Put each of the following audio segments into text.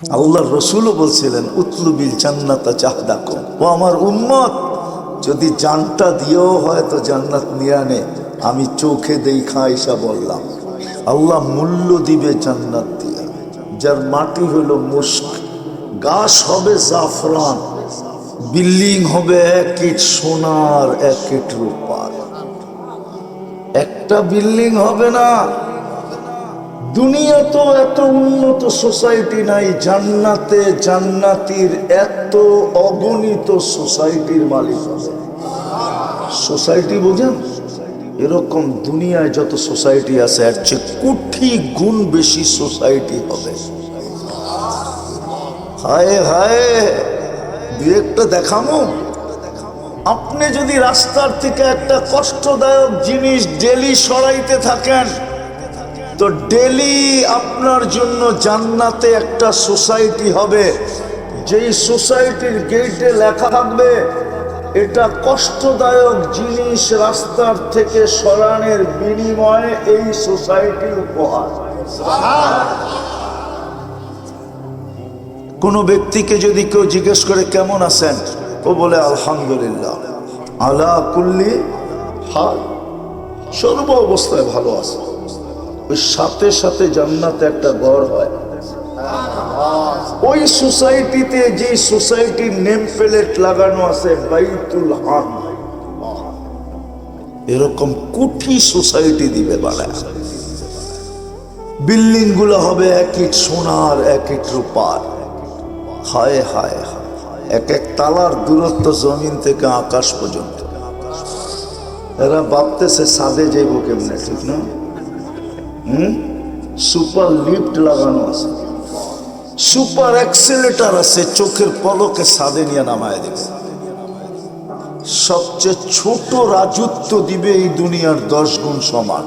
আল্লাহর রসুলও বলছিলেন উতলু বিল জান্নাতা চাহদাকুম, ও আমার উম্মত যদি জানটা দিয়েও হয় তো জান্নাত নিয়ে আনে। আমি চোখে দেখা আইসা বললাম আল্লাহ মূল্য দিবে জান্নাত দিয়ে। যার মাটি হলো মুস্ক, গাছ হবে জাফরান, বিল্ডিং হবে এক ইট সোনার এক ইট রূপার। একটা বিল্ডিং হবে না। দুনিয়া তো এত উন্নত সোসাইটি নাই, জান্নাতে জান্নাতির এত অগণিত সোসাইটির মালিক হবে। সোসাইটি বোঝেন? এরকম দুনিয়ায় যত সোসাইটি আছে এর চেয়ে কোটি গুণ বেশি সোসাইটি হবে। হায় হায়, দু একটা দেখামো। আপনি যদি রাস্তার থেকে একটা কষ্টদায়ক জিনিস ডেলি সরাইতে থাকেন তো ডেলি আপনার জন্য জান্নাতে একটা সোসাইটি হবে, যেই সোসাইটির গেটে লেখা থাকবে এটা কষ্টদায়ক জিনিস রাস্তার থেকে সরানোর বিনিময়ে এই সোসাইটির উপহার। কোন ব্যক্তিকে যদি কেউ জিজ্ঞেস করে কেমন আছেন, ও বলে আলহামদুলিল্লাহ, আলা কুল্লি হাল, সর্ব অবস্থায় ভালো আছে। ওই সাথে সাথে জান্নাতে একটা ঘর হয়। ওই সোসাইটিতে যে সোসাইটির নেম প্লেট লাগানো আছে বাইতুল হাম, এরকম কোটি সোসাইটি দিবে বানায়। বিল্ডিং গুলো হবে এক ইট সোনার এক ইট রূপার। হায় হায়, এক এক তালার দূরত্ব জমিন থেকে আকাশ পর্যন্ত। এরা ভাবতেছে ছাদে যাইব কেমনে, ঠিক না? সুপার লিফট লাগানো আছে, সুপার অ্যাক্সিলেটর আছে, চোখের পলকে ছাদে নিয়ে নামায় দেবে। সবচেয়ে ছোট রাজত্ব দিবে এই দুনিয়ার 10 গুণ সমান।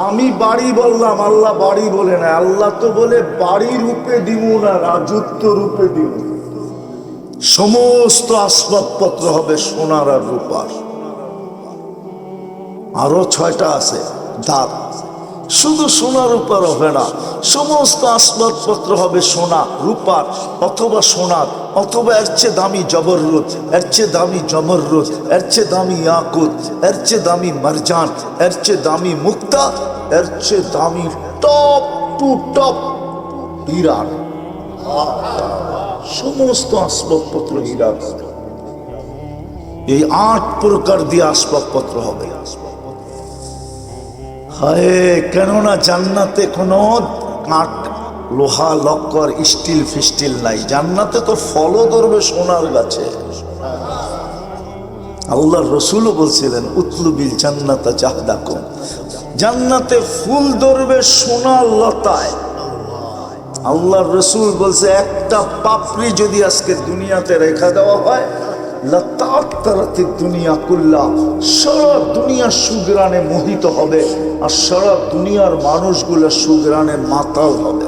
আমি বাড়ি বললাম, আল্লাহ বাড়ি বলে না। আল্লাহ তো বলে বাড়ি রূপে দিব না, রাজত্ব রূপে দিব। সমস্ত আসবাবপত্র হবে সোনার আর রূপার। আরো 6টা আছে দাঁত, শুধু সোনা রূপার হবে না, সমস্ত আসবাবপত্র হবে সোনা রূপার, অথবা সোনার, অথবা এর চেয়ে দামি জবররুত, এর চেয়ে দামি জমররুত, এর চেয়ে দামি ইয়াকুত, এর চেয়ে দামি মারজান, এর চেয়ে দামি মুক্তা, এর চেয়ে দামি টপ টু টপ হীরা। সমস্ত আসবাবপত্র হীরা। এই 8 প্রকার দিয়ে আসবাবপত্র হবে। হায়, কেননা জান্নাতে কোনো কাঠ, লোহা, লক্কর, স্টিল ফিস্টিল নাই। জান্নাতে তো ফলও ধরবে সোনার গাছে। আল্লাহর রসুলও বলছিলেন উতলু বিল জান্নাতা চাহদাকুম, জান্নাতে ফুল ধরবে সোনার লতায়। আল্লাহর রসুল বলছে একটা পাপড়ি যদি আজকে দুনিয়াতে রেখা দেওয়া হয়, দুনিয়া কুল্লা, সারা দুনিয়া সুগ্রানে মোহিত হবে, আর সারা দুনিয়ার মানুষগুলো সুগ্রানে মাতাল হবে।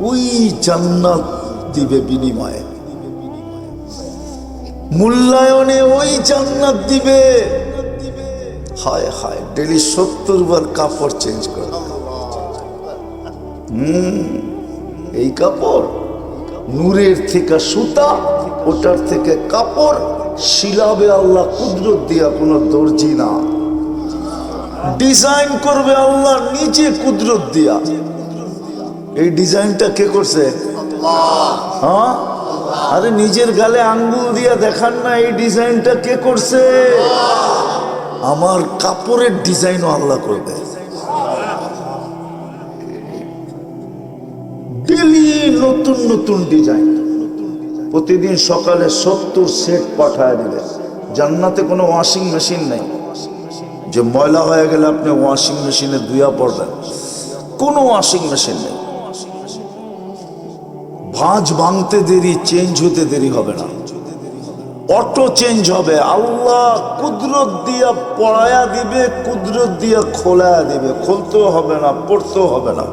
ওই জান্নাত দিবে বিনিময়ে, মূল্যায়নে ওই জান্নাত দিবে। হায় হায়, ডেলি 70 বার কাপড় চেঞ্জ করে। এই কাপড় নূরের থেকে সুতা, ওটার থেকে কাপড় শিলাবে আল্লাহ কুদরত দিয়া, কোনো দর্জি না। ডিজাইন করবে আল্লাহ নিজে কুদরত দিয়া। এই ডিজাইনটা কে করছে? হ্যাঁ, আরে নিজের গালে আঙ্গুল দিয়া দেখান না, এই ডিজাইনটা কে করছে? আমার কাপড়ের ডিজাইনও আল্লাহ করবে। ডেলি নতুন নতুন ডিজাইন। প্রতিদিন সকালে 70 সেট পাঠায় দিবে। জান্নাতে কোনো ওয়াশিং মেশিন নেই যে ময়লা হয়ে গেলে আপনি ওয়াশিং মেশিনে ধুয়া পড়বেন। কোনো ওয়াশিং মেশিন নেই। ভাঁজ ভাঙতে দেরি, চেঞ্জ হতে দেরি হবে না, অটো চেঞ্জ হবে। আল্লাহ কুদরত দিয়া পড়ায়া দিবে, কুদরত দিয়া খোলায়া দিবে। খুলতেও হবে না, পড়তেও হবে না,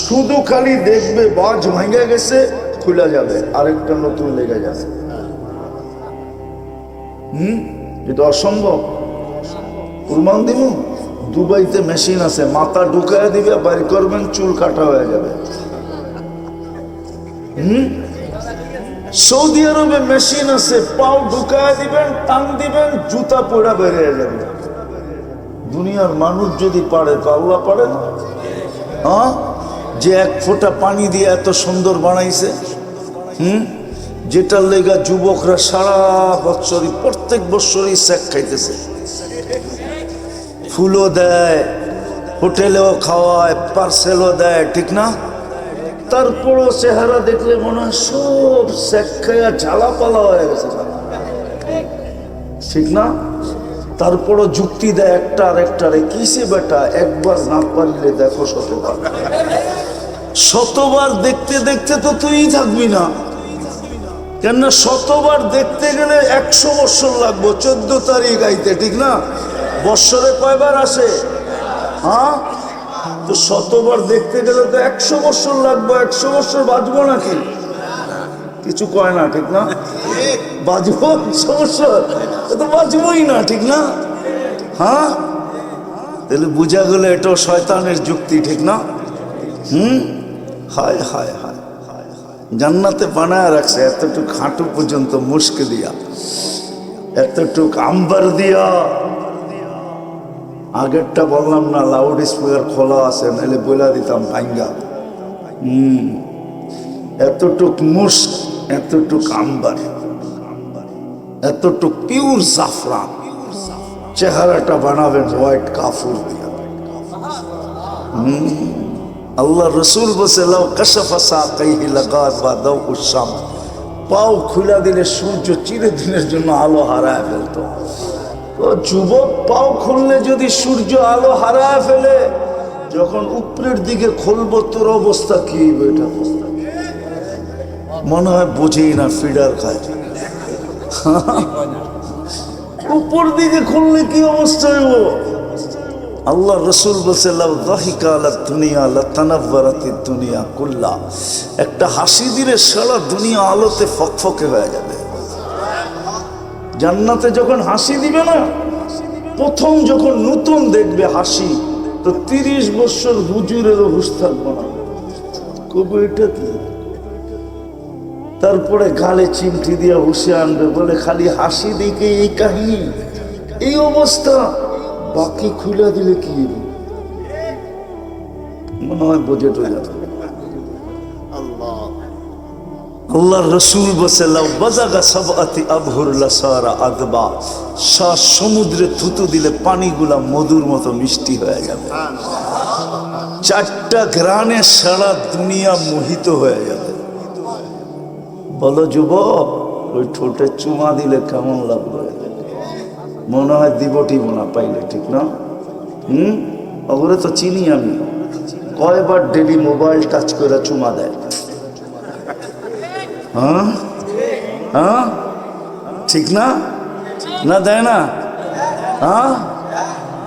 শুধু খালি দেখবে বাজ ভেঙে গেছে, খুলে যাবে, আরেকটা নতুন লেগে যাবে। এটা অসম্ভব। প্রমাণ দিব, দুবাইতে মেশিন আছে, মাথা ঢুকায় দিবে, বাইর করবেন, চুল কাটা হয়ে যাবে। সৌদি আরবে মেশিন আছে, পাও ঢুকায় দিবেন, টান দিবেন, জুতা পড়া বেরিয়ে যাবে। দুনিয়ার মানুষ যদি পারে তো আল্লাহ পারে না? হ্যাঁ, যে এক ফোঁটা পানি দিয়ে এত সুন্দর বানাইছে, যেটার লেগা যুবকরা সারা বছরই, প্রত্যেক বছরই স্যাক খাইতেছে, ফুলও দেয়, হোটেলেও খাওয়ায়, পার্সেলও দেয়, ঠিক না? তারপরও চেহারা দেখলে মনে হয় সব স্যাক খাইয়া ঝালাপালা হয়ে গেছে, ঠিক না? তারপরও যুক্তি দেয় একটা আর একটারে, কিসে বেটা একবার না পারলে দেখো শতবার। শতবার দেখতে দেখতে তো তুই থাকবি না, কেননা শতবার দেখতে গেলে 100 বছর লাগবে। 14 তারিখ আইতে, ঠিক না? বৎসরে কয়বার আসে? হ্যাঁ, তো শতবার দেখতে গেলে তো 100 বছর লাগবে। 100 বছর বাঁচবো নাকি? কিছু কয় না, ঠিক না? বাঁচবো 100 বছর? তো বাঁচবই না, ঠিক না? হ্যাঁ, তাহলে বুঝা গেল এটাও শয়তানের যুক্তি, ঠিক না? হায় হায় হায়, জান্নাতে বানায় রাখছে এতটুক হাঁটু পর্যন্ত মুস্ক দিয়া, এতটুক আম্বার দিয়া। আগেরটা বললাম না, লাউড স্পিকার খোলা আছে, নাহলে বইলা দিতাম ভাঙ্গা। এতটুক মুস্ক, এতটুক আম্বার, এতটুক পিওর জাফরান, চেহারাটা বানাবেন হোয়াইট কাফুর দিয়া। আল্লাহ রসুল বসে, লাউ কাশাফা সাকাইহি লাগাত বাদাউ উসাম, পাও খুলা দিলে সূর্য চিরদিনের জন্য আলো হারায় ফেলতো। তো যুবক, পাও খুললে যদি সূর্য আলো হারায় ফেলে, যখন উপরের দিকে খুলবো তোর অবস্থা কি হবে? এটা মনে হয় বুঝেই না, ফিডার খায়। উপর দিকে খুললে কি অবস্থা হইব? আল্লাহ রসুল বলছে, দুনিয়া কুল্লা, একটা হাসি দিলে সারা দুনিয়া আলোতে ফকফকে হয়ে যাবে। জান্নাতে যখন হাসি দিবে না, প্রথম যখন নতুন দেখবে হাসি, তো 30 বছর হুজুরেরও হুশ থাকবো না, কবে এটা কি? তারপরে গালে চিমটি দিয়ে হুশে আনবে, বলে খালি হাসি দিকে এই কাহিনী, এই অবস্থা, বাকি খুলে দিলে কি মনে হয় বোঝে তো যাবে। আল্লাহ রসুল বসে, লাউ বাজাগা সাবআতি আবহুর লাসারা আদবা, শ্বাস সমুদ্রে থুতু দিলে পানিগুলা মধুর মতো মিষ্টি হয়ে যাবে। 4টা ঘ্রাণে সারা দুনিয়া মোহিত হয়ে যাবে। বলো যুবক, ওই ঠোঁটে চুমা দিলে কেমন লাগবে? মনে হয় দিবটি মনে পাইলে, ঠিক না? ওগুলো তো চিনি আমি, কয়বার ডেলি মোবাইল টাচ করে চুমা দেয়। হ্যাঁ হ্যাঁ, ঠিক না? না দেয় না? হ্যাঁ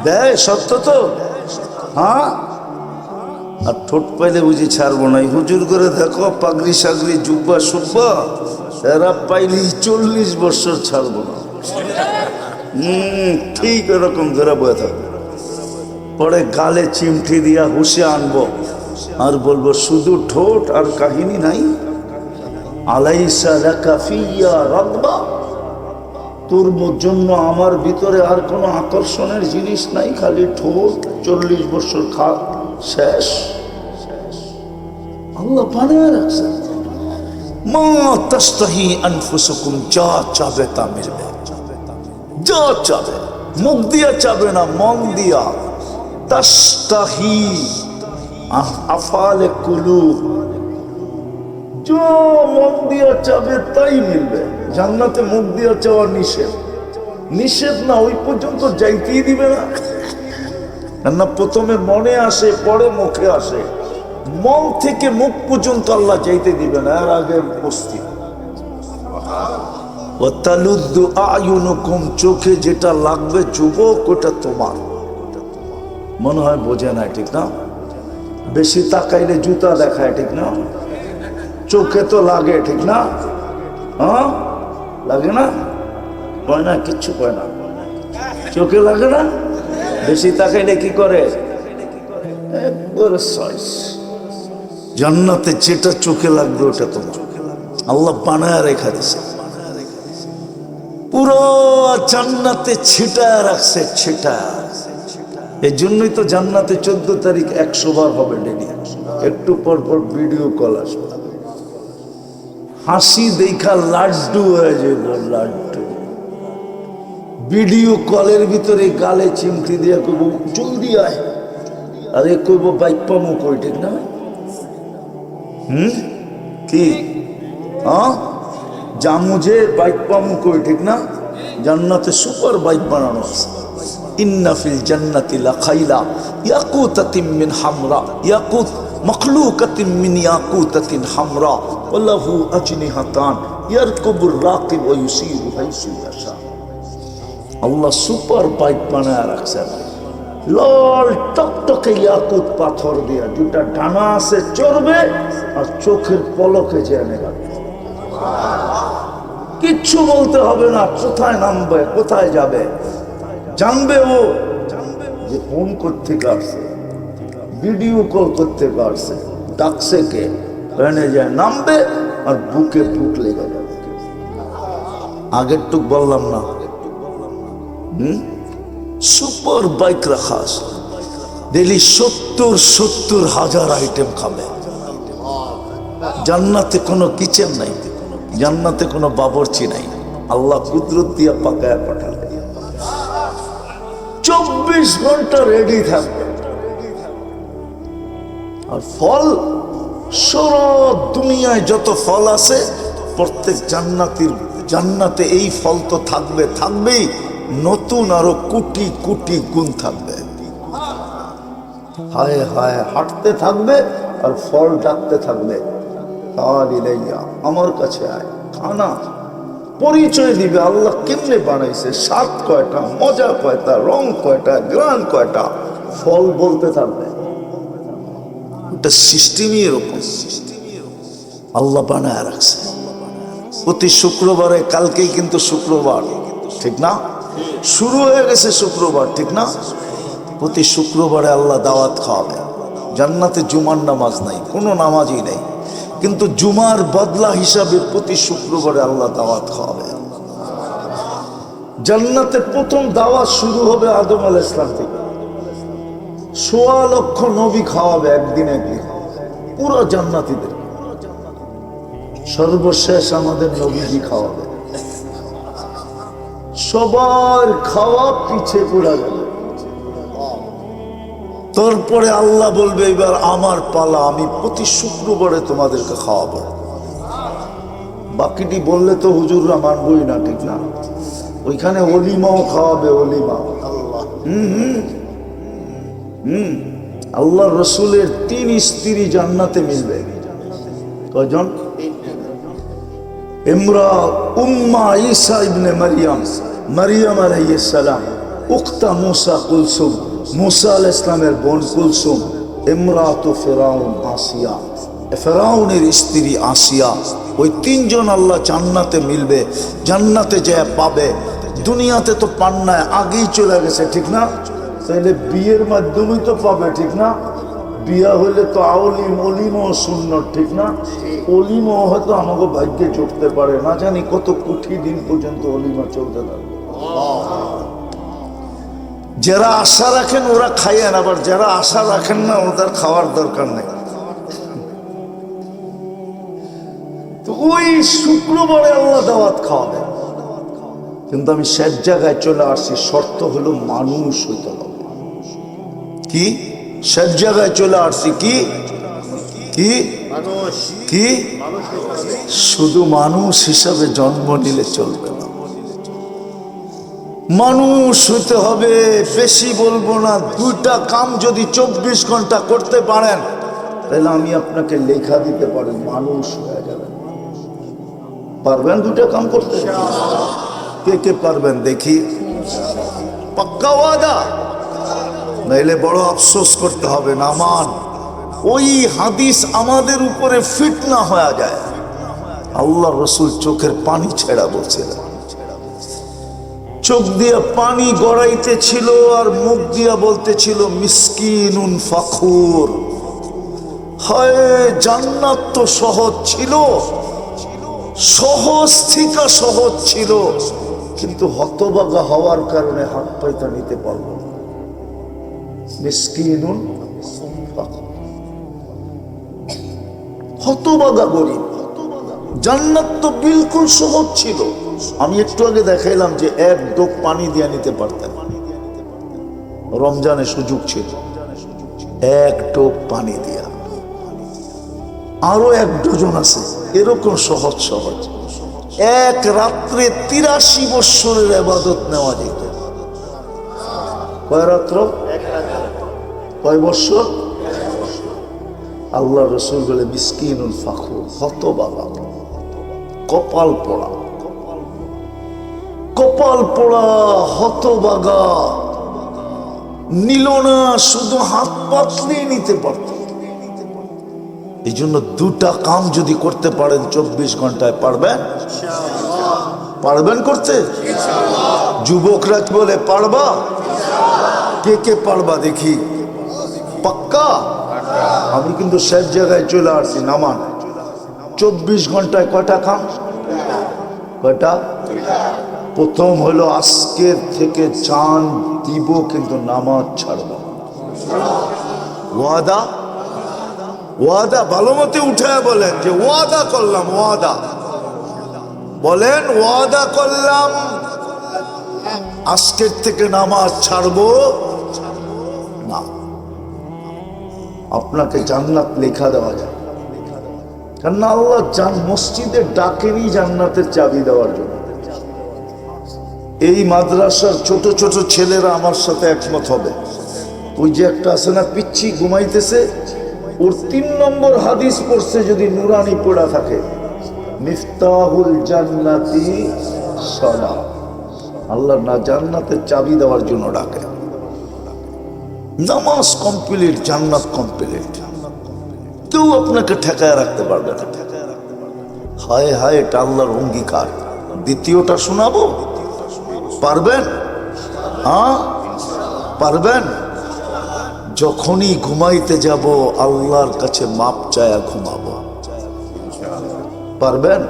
দেয়, সত্য তো। হ্যাঁ, আর ঠোঁট পাইলে বুঝি ছাড়বো না। হুজুর করে দেখো, পাগড়ি সাগরি জুব্বা সুব্বা, এরা পাইলে 40 বছর ছাড়বো না। ঠিক এরকম ধরে বয়ে থাকবে। পরে গালে চিমটি দিয়া হুশে আনবো, আর বলবো শুধু ঠোঁট আর কাহিনী নাই। আলাইসা লাকা ফিয়া রাগবা, তোর জন্য আমার ভিতরে আর কোনো আকর্ষণের জিনিস নাই, খালি ঠোঁট। 40 বছর খা শেষ। আল্লাহ বানিয়ে রাখছে। মা তাস্তাহি আনফুসুকুম, যা চাবে তা মিলবে, যা চাবে। মুখ দিয়া চাবে না, মন দিয়া। তাস্তাহি আফালে কুলুব, যা মন দিয়া চাবে তাই মিলবে। জান্নাতে মুখ দিয়া চাওয়া নিষেধ, নিষেধ না, ওই পর্যন্ত যাইতেই দিবে না। না, প্রথমে মনে আসে, পরে মুখে আসে। মন থেকে মুখ পর্যন্ত আল্লাহ যাইতে দিবে না, এর আগে বস্তি। ওয়াতালুদ্দু আয়ুনুকুম, চোখে যেটা লাগবে যুবক, ওটা তোমার। মনে হয় বোঝে না, ঠিক না? বেশি তাকাইলে জুতা দেখায়, ঠিক না? চোখে তো লাগে, ঠিক না? হ্যাঁ লাগে না? কয় না, কিচ্ছু কয় না। চোখে লাগে না, বেশি তাকাইলে কি করে? একবারে সাইজ। জান্নাতে যেটা চোখে লাগবে ওটা তোমার আল্লাহ বানায় রেখা দিছে। পুরো জান্নাতে ছিটায় রাখছে, ছিটায়। এই জন্যই তো জান্নাতে 14 তারিখ 100 বার হবে ডেলি। একটু পর পর ভিডিও কল আসবে, হাসি দেখা লাড্ডু হয়ে যাবে, লাড্ডু। ভিডিও কলের ভিতরে গালে চিমটি দিয়ে কইব জলদি আয়, আরে কইব বাইক পামো কই, ঠিক না? কি জামুজে বাইক পামো কই, ঠিক না? জান্নাতে সুপার বাইক বানানো আছে। ইন্না ফিল জান্নাতি লাখাইলা ইয়াকুতাতিন মিন হামরা, ইয়াকুত মখলুকাতিন মিন ইয়াকুতাতিন হামরা ওয়া লাহু আজনিহাতান ইয়ারকুবুর রাকিব ওয়া ইউসিরু হাইসু ইয়াশা। আল্লাহ সুপার বাইক বানায় রাখছেন, লাল টকটকে ইয়াকুত পাথর দিয়া, দুটা ডানা আছে, চড়বে আর চোখের পলকে জেনে রাখবে। কিচ্ছু বলতে হবে না, কোথায় নামবে, কোথায় যাবে জানবে ও, যে ফোন করতে আসছে, ভিডিও কল করতে আসছে, ডাকছে কে, ওখানে যায় নামবে আর বুকে বুক লেগে যাবে। আগের টুক বললাম না, সুপার বাইক রাখা আছে, ডেলি 70,000 আইটেম খাবে। জান্নাতে কোনো কিচেন নাই, জান্নাতে কোনো বাবরচি নাই, আল্লাহ কুদরত দিয়া পাকায় পাঠালে 24 ঘন্টা রেডি থাকবে। আর ফল, সারা দুনিয়ায় যত ফল আছে প্রত্যেক জান্নাতে এই ফল তো থাকবে, থাকবেই, নতুন আরো কোটি কোটি গুণ থাকবে। হায় হায় হাঁটতে থাকবে আর ফল ডাকতে থাকবে, আমার কাছে আয়, খানা। পরিচয় দিবে আল্লাহ কেমনে বানাইছে, স্বাদ কয়টা, মজা কয়টা, রং কয়টা, গ্রান কয়টা, ফল বলতে থাকবে। এটা সিস্টেমই এরকম আল্লাহ বানায় রাখছে। প্রতি শুক্রবারে, কালকেই কিন্তু শুক্রবার, ঠিক না? শুরু হয়ে গেছে শুক্রবার, ঠিক না? প্রতি শুক্রবারে আল্লাহ দাওয়াত খাওয়াবে। জান্নাতে জুমার নামাজ নাই, কোনো নামাজই নেই, কিন্তু জুমার বদলা হিসাবে প্রতি শুক্রবারে আল্লাহ দাওয়াত খাওয়াবে। জান্নাতে প্রথম দাওয়াত শুরু হবে আদম আলাইহিস সালাম থেকে, 1.25 লক্ষ নবী খাওয়াবে একদিন একদিন পুরো জান্নাতীদের। সর্বশেষ আমাদের নবীজি খাওয়াবে, সবার খাওয়া পিছে পড়া যাবে। তারপরে আল্লাহ বলবে এবার আমার পালা, আমি প্রতি শুক্রবারে তোমাদেরকে খাওয়াবো। বাকিটি বললে তো হুজুররা মানবই না, ঠিক না? ওইখানে অলিমাও খাওয়াবে, অলিমা। আল্লাহ রসুলের 3 স্ত্রী জান্নাতে মিলবে। কয়জন? উম্মা ঈসা ইবনে মারিয়াম আলাইহিস সালাম, উখতা মুসা কুলসুম, মুসা আলাইহিস সালামের বোন কুলসুম, ইমরাতু ফিরাউন আসিয়া, ফিরাউনের স্ত্রী আসিয়া। ওই 3 জন আল্লাহ জান্নাতে মিলবে, জান্নাতে যায় পাবে। দুনিয়াতে তো পান না, আগেই চলে গেছে, ঠিক না? তাহলে বিয়ের মাধ্যমেই তো পাবে, ঠিক না? বিয়া হইলে তো অলিমও সুন্নত, ঠিক না? অলিমও হয়তো আমাকে ভাগ্যে জুটতে পারে না, জানি কত কোটি দিন পর্যন্ত অলিমা চলতে থাকবে। যারা আশা রাখেন ওরা খাইয়েন, আবার যারা আশা রাখেন না ওদের খাওয়ার দরকার নেই। তো ওই শুক্রবারে আল্লাহ দাওয়াত খাওয়াবে। কিন্তু আমি শেষ জায়গায় চলে আসছি, শর্ত হলো মানুষ হইতে হবে। কি শেষ জায়গায় চলে আসছি? কি কি কি শুধু মানুষ হিসাবে জন্ম নিলে চলবে না, মানুষ হইতে হবে। বেশি বলবো না, 2টা কাম যদি 24 ঘন্টা করতে পারেন তাহলে আমি আপনাকে লেখা দিতে পারি, মানুষ হয়ে যাবেন। পারবেন 2টা কাম করতে? কে কে পারবেন দেখি? পাক্কা ওয়াদা? নাইলে বড় আফসোস করতে হবে। না মান, ওই হাদিস আমাদের উপরে ফিট না হয়ে যায়। আল্লাহ রসুল চোখের পানি ছেড়া বলছিলেন, চোখ দিয়ে পানি গড়াইতেছিল আর মুখ দিয়া বলতেছিল মিসকিনুন ফাখুর। হায়, জান্নাত তো সহজ ছিল, সহজ থেকে সহজ ছিল, কিন্তু হতভাগা হওয়ার কারণে হাত পাইতা নিতে পারবো না। মিসকিনুন ফাখুর, হতভাগা গরিব। জান্নাত তো বিলকুল সহজ ছিল। আমি একটু আগে দেখাইলাম যে এক ডোক পানি দিয়ে নিতে পারতেন, রমজানে সুযোগ ছিল, এক ডোক পানি দিয়া। আরো এক ডজন আছে এরকম সহজ সহজ। এক রাত্রে 83 বৎসরের ইবাদত নেওয়া যেত। কয় রাত্র? কয় বৎসর? আল্লাহ রসুল বলে মিসকিনুল ফাখুর, হতভাগা, কপাল পোড়া, কপাল পোড়া, হতভাগা। নিল না, শুধু হাত পাতলেই নিতে পারত। এই জন্য দুটা কাম যদি করতে পারেন 24 ঘন্টায়, পারবেন? পারবেন করতে? যুবকরা বলে পারবা? কে কে পারবা দেখি? পাক্কা? আমি কিন্তু সব জায়গায় চলে আসছি। নামান 24 ঘন্টায় কয়টা কাম? কয়টা? প্রথম হলো আজকের থেকে জান দিব, কিন্তু নামাজ ছাড়ব। ওয়াদা? ওয়াদা ভালো মতে উঠায় বলেন যে ওয়াদা করলাম। ওয়াদা বলেন, ওয়াদা করলাম আজকের থেকে নামাজ ছাড়বো না। আপনাকে জান্নাত লেখা দেওয়া যায়, কারণ আল্লাহ মসজিদের ডাকেনি জান্নাতের চাবি দেওয়ার জন্য। এই মাদ্রাসার ছোট ছোট ছেলেরা আমার সাথে একমত হবে। ওই যে একটা আছে না, পিচ্ছি ঘুমাইতেছে, ওর 3 নম্বর হাদিস পড়ছে যদি নুরানি পড়া থাকে, মিফতাহুল জান্নাতি সালাহ। আল্লাহ না জান্নাতের চাবি দেওয়ার জন্য ডাকে। নামাজ কমপ্লিট, জান্নাত কমপ্লিট। কেউ আপনাকে ঠেকায় রাখতে পারবে না। হায় হায়, এটা আল্লাহর অঙ্গীকার। দ্বিতীয়টা শোনাবো, পারবেন? হ্যাঁ পারবেন? যখনই ঘুমাইতে যাব আল্লাহর কাছে মাপ চায়া ঘুমাবো। পারবেন?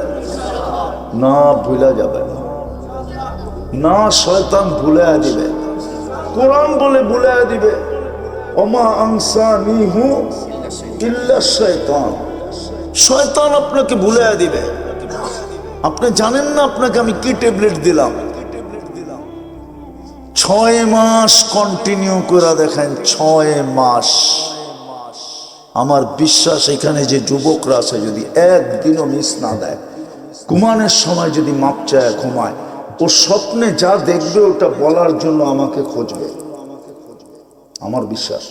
না ভুলা যাবে না, শয়তান ভুলাইয়া দিবে। কোরআন বলে ভুলাইয়া দিবে, ওমা আনসানিহু ইল্লা শাইতান। শয়তান আপনাকে ভুলাইয়া দিবে। আপনি জানেন না আপনাকে আমি কি ট্যাবলেট দিলাম। 6 মাস কন্টিনিউ করে দেখেন, 6 মাস। আমার বিশ্বাস এখানে যে যুবকরা আছে, যদি একদিনও মিস না দেয়, ঘুমানোর সময় যদি মাপ চায় ঘুমায়, ও স্বপ্নে যা দেখবে ওটা বলার জন্য আমাকে খুঁজবে। আমার বিশ্বাস,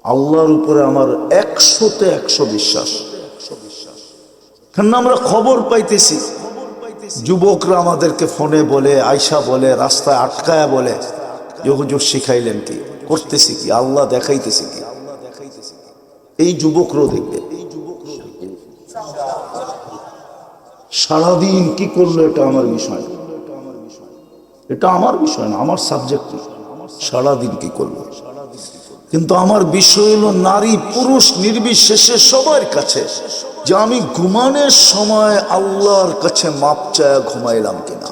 আল্লাহর উপরে আমার 100-তে 100 বিশ্বাস। কেন আমরা খবর পাইতেছি, যুবকরা আমাদেরকে ফোনে বলে, আয়সা বলে, রাস্তায় আটকায়া বলে যে হুজুর শিখাইলেন কি, করতেছি কি, আল্লাহ দেখাইতেছি কি। এই যুবকরাও দেখবে সারাদিন কি করলো, এটা আমার বিষয়, এটা আমার বিষয় না, আমার সাবজেক্ট না। সারাদিন কি করলো, কিন্তু আমার বিষয় হলো নারী পুরুষ নির্বিশেষে সবার কাছে যে আমি ঘুমানোর সময় আল্লাহর কাছে মাপ চায়া ঘুমাইলাম কিনা।